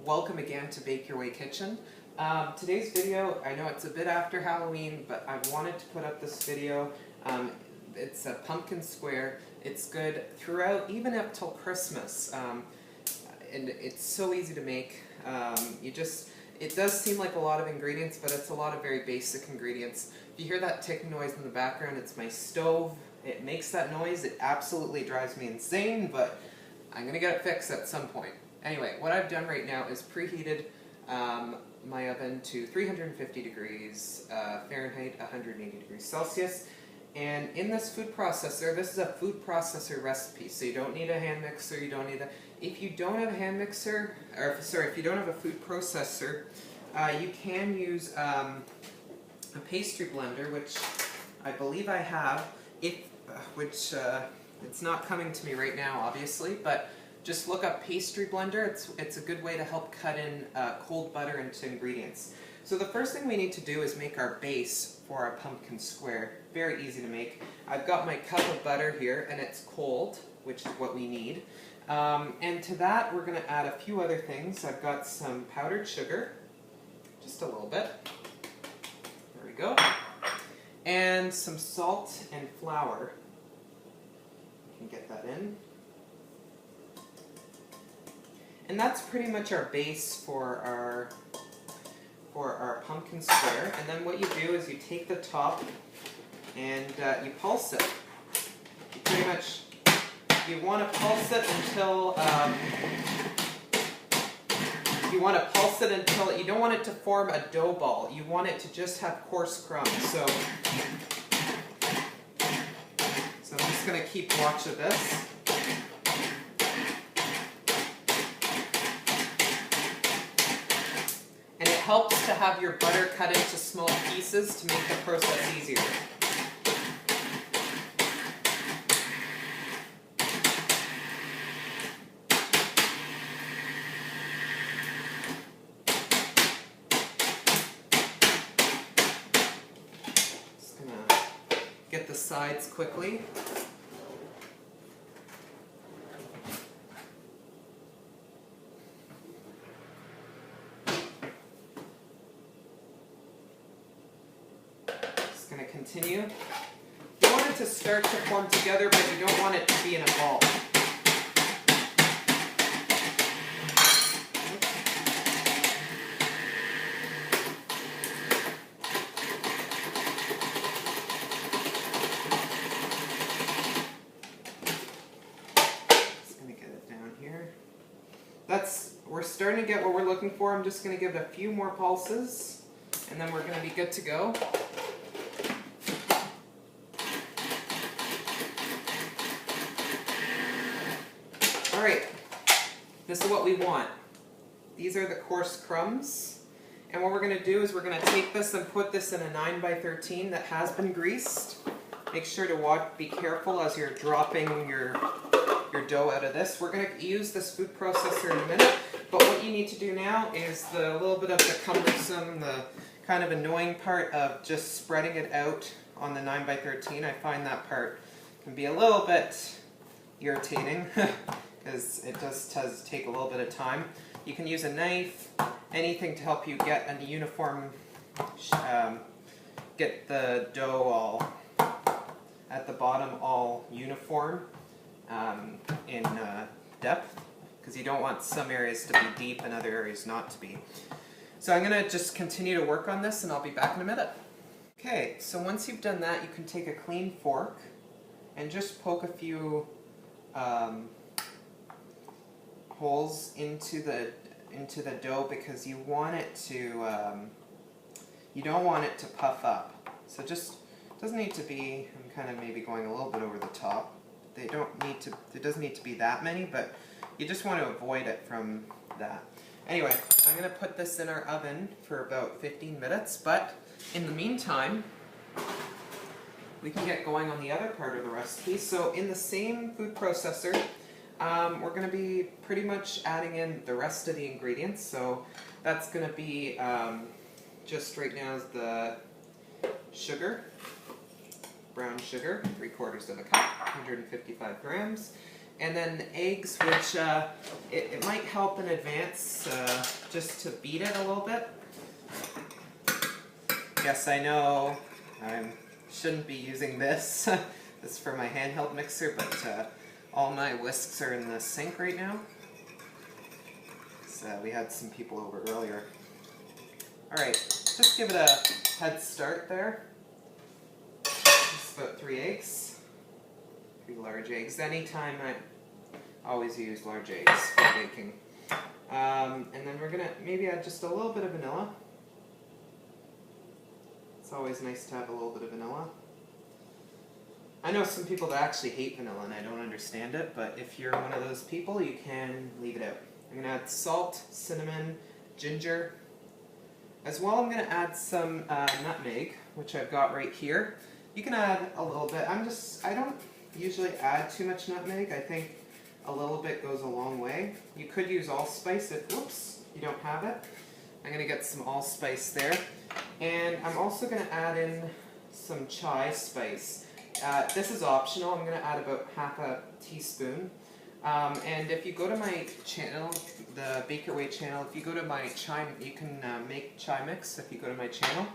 Welcome again to Bake Your Way Kitchen. Today's video, I know it's a bit after Halloween, but I wanted to put up this video. It's a pumpkin square. It's good throughout, even up till Christmas. And it's so easy to make. It does seem like a lot of ingredients, but it's a lot of very basic ingredients. If you hear that ticking noise in the background, it's my stove. It makes that noise. It absolutely drives me insane, but I'm going to get it fixed at some point. Anyway, what I've done right now is preheated my oven to 350 degrees Fahrenheit, 180 degrees Celsius. And in this food processor, this is a food processor recipe, so you don't need a hand mixer, you don't need a... If you don't have a hand mixer, or sorry, if you don't have a food processor, you can use a pastry blender, which I believe I have, it's not coming to me right now, obviously, but just look up pastry blender. It's a good way to help cut in cold butter into ingredients. So the first thing we need to do is make our base for our pumpkin square. Very easy to make. I've got my cup of butter here, and it's cold, which is what we need. And to that, we're going to add a few other things. I've got some powdered sugar, just a little bit. There we go. And some salt and flour. You can get that in. And that's pretty much our base for our pumpkin square. And then what you do is you take the top and you pulse it. You pretty much, you want to pulse it until you don't want it to form a dough ball. You want it to just have coarse crumbs. So I'm just going to keep watch of this. And it helps to have your butter cut into small pieces to make the process easier. Just gonna get the sides quickly. Going to continue. You want it to start to form together, but you don't want it to be in a ball. Just going to get it down here. We're starting to get what we're looking for. I'm just going to give it a few more pulses, and then we're going to be good to go. Alright, this is what we want. These are the coarse crumbs. And what we're going to do is we're going to take this and put this in a 9x13 that has been greased. Make sure to be careful as you're dropping your dough out of this. We're going to use this food processor in a minute, but what you need to do now is the little bit of the cumbersome, the kind of annoying part of just spreading it out on the 9x13. I find that part can be a little bit irritating. Because it does take a little bit of time. You can use a knife, anything to help you get a uniform, get the dough all at the bottom all uniform in depth, because you don't want some areas to be deep and other areas not to be. So I'm going to just continue to work on this and I'll be back in a minute. Okay, so once you've done that, you can take a clean fork and just poke a few holes into the dough, because you want it to you don't want it to puff up. So just doesn't need to be, I'm kind of maybe going a little bit over the top. It doesn't need to be that many, but you just want to avoid it from that. Anyway, I'm going to put this in our oven for about 15 minutes, but in the meantime we can get going on the other part of the recipe. So in the same food processor, we're going to be pretty much adding in the rest of the ingredients. So that's going to be just right now is the sugar, brown sugar, 3/4 of a cup, 155 grams. And then eggs, which it might help in advance just to beat it a little bit. Yes, I know I shouldn't be using this. This is for my handheld mixer, but all my whisks are in the sink right now. So we had some people over earlier. Alright, just give it a head start there. Just about 3 eggs. 3 large eggs. Anytime I always use large eggs for baking. And then we're gonna maybe add just a little bit of vanilla. It's always nice to have a little bit of vanilla. I know some people that actually hate vanilla and I don't understand it, but if you're one of those people, you can leave it out. I'm going to add salt, cinnamon, ginger. As well, I'm going to add some nutmeg, which I've got right here. You can add a little bit. I don't usually add too much nutmeg. I think a little bit goes a long way. You could use allspice if, whoops, you don't have it. I'm going to get some allspice there. And I'm also going to add in some chai spice. This is optional. I'm going to add about half a teaspoon. And if you go to my channel, the Bake Your Way channel, if you go to my chai, you can make chai mix if you go to my channel.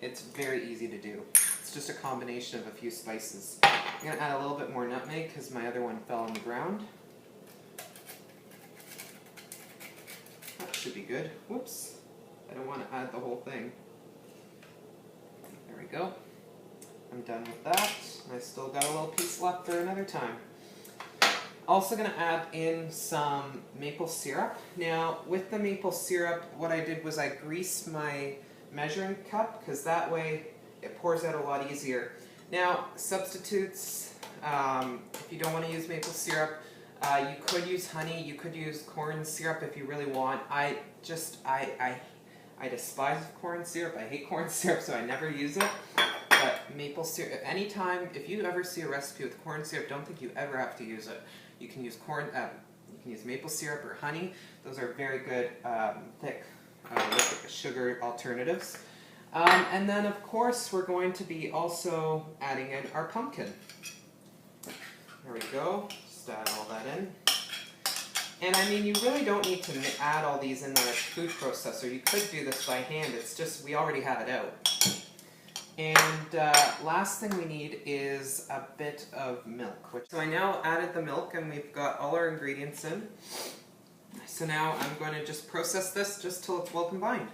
It's very easy to do. It's just a combination of a few spices. I'm going to add a little bit more nutmeg because my other one fell on the ground. That should be good. Whoops. I don't want to add the whole thing. There we go. I'm done with that. I still got a little piece left for another time. Also going to add in some maple syrup. Now, with the maple syrup, what I did was I greased my measuring cup because that way it pours out a lot easier. Now, substitutes, if you don't want to use maple syrup, you could use honey, you could use corn syrup if you really want. I despise corn syrup. I hate corn syrup, so I never use it. But maple syrup, anytime, if you ever see a recipe with corn syrup, don't think you ever have to use it. You can use you can use maple syrup or honey. Those are very good, thick sugar alternatives. And then, of course, we're going to be also adding in our pumpkin. There we go. Just add all that in. And I mean, you really don't need to add all these in the food processor. You could do this by hand. It's just, we already have it out. And last thing we need is a bit of milk. So I now added the milk and we've got all our ingredients in. So now I'm going to just process this just till it's well combined.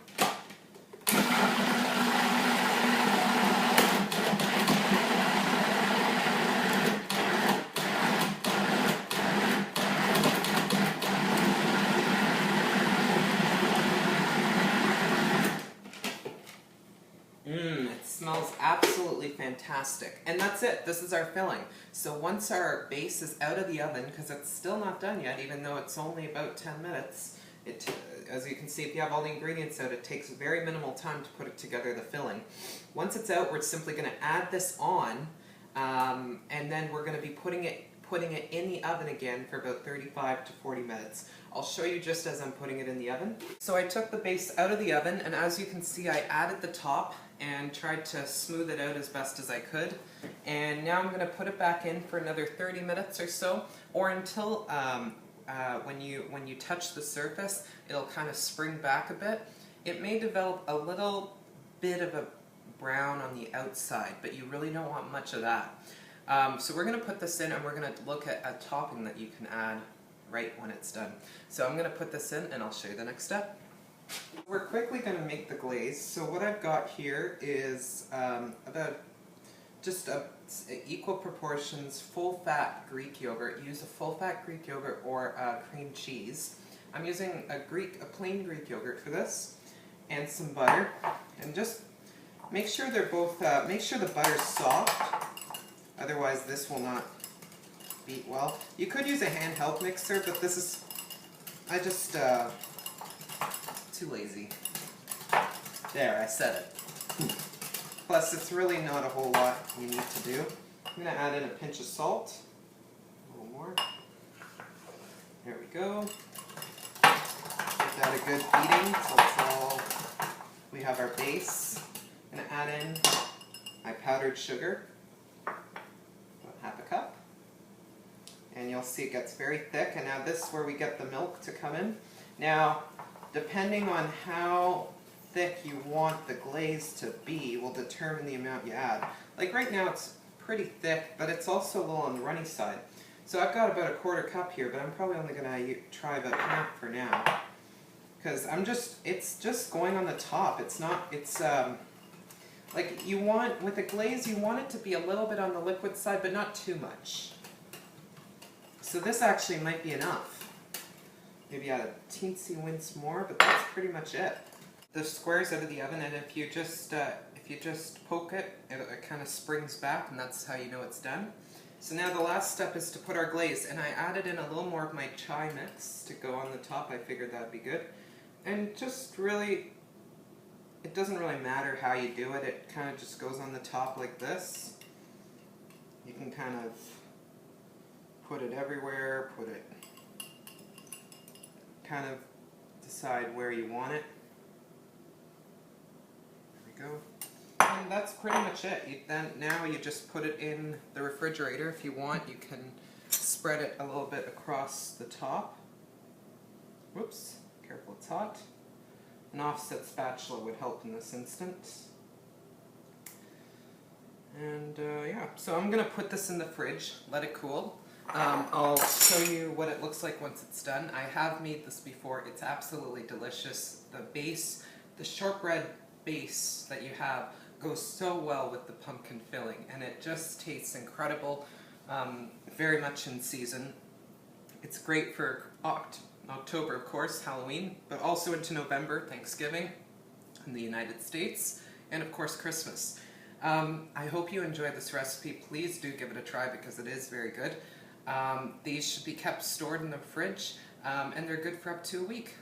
It smells absolutely fantastic. And that's it. This is our filling. So once our base is out of the oven, because it's still not done yet, even though it's only about 10 minutes, as you can see, if you have all the ingredients out, it takes very minimal time to put it together, the filling. Once it's out, we're simply going to add this on, and then we're going to be putting it in the oven again for about 35 to 40 minutes. I'll show you just as I'm putting it in the oven. So I took the base out of the oven, and as you can see, I added the top and tried to smooth it out as best as I could. And now I'm going to put it back in for another 30 minutes or so, or until when you touch the surface, it'll kind of spring back a bit. It may develop a little bit of a brown on the outside, but you really don't want much of that. So we're going to put this in and we're going to look at a topping that you can add right when it's done. So I'm going to put this in and I'll show you the next step. We're quickly going to make the glaze. So what I've got here is about just equal proportions full-fat Greek yogurt. Use a full-fat Greek yogurt or cream cheese. I'm using a plain Greek yogurt for this, and some butter. And just make sure they're both. Make sure the butter's soft. Otherwise, this will not beat well. You could use a handheld mixer, but this is. I just too lazy. There, I said it. Plus, it's really not a whole lot you need to do. I'm going to add in a pinch of salt. A little more. There we go. Give that a good beating until we have our base. I'm going to add in my powdered sugar, about half a cup. and you'll see it gets very thick, and now this is where we get the milk to come in. Now, depending on how thick you want the glaze to be will determine the amount you add. Like right now it's pretty thick, but it's also a little on the runny side. So I've got about a 1/4 cup here, but I'm probably only going to try about half for now. Because it's just going on the top. It's not, like you want, with a glaze, you want it to be a little bit on the liquid side, but not too much. So this actually might be enough. Maybe add a teensy wince more, but that's pretty much it. The square's out of the oven, and if you just poke it, it kind of springs back, and that's how you know it's done. So now the last step is to put our glaze, and I added in a little more of my chai mix to go on the top. I figured that'd be good. And just really, it doesn't really matter how you do it, it kind of just goes on the top like this. You can kind of put it everywhere, kind of decide where you want it. There we go. And that's pretty much it. Now you just put it in the refrigerator. If you want, you can spread it a little bit across the top. Whoops, careful, it's hot. An offset spatula would help in this instance. And yeah, so I'm going to put this in the fridge, let it cool. I'll show you what it looks like once it's done. I have made this before. It's absolutely delicious. The base, the shortbread base that you have goes so well with the pumpkin filling, and it just tastes incredible, very much in season. It's great for October, of course, Halloween, but also into November, Thanksgiving in the United States, and of course Christmas. I hope you enjoyed this recipe. Please do give it a try because it is very good. These should be kept stored in the fridge, and they're good for up to a week.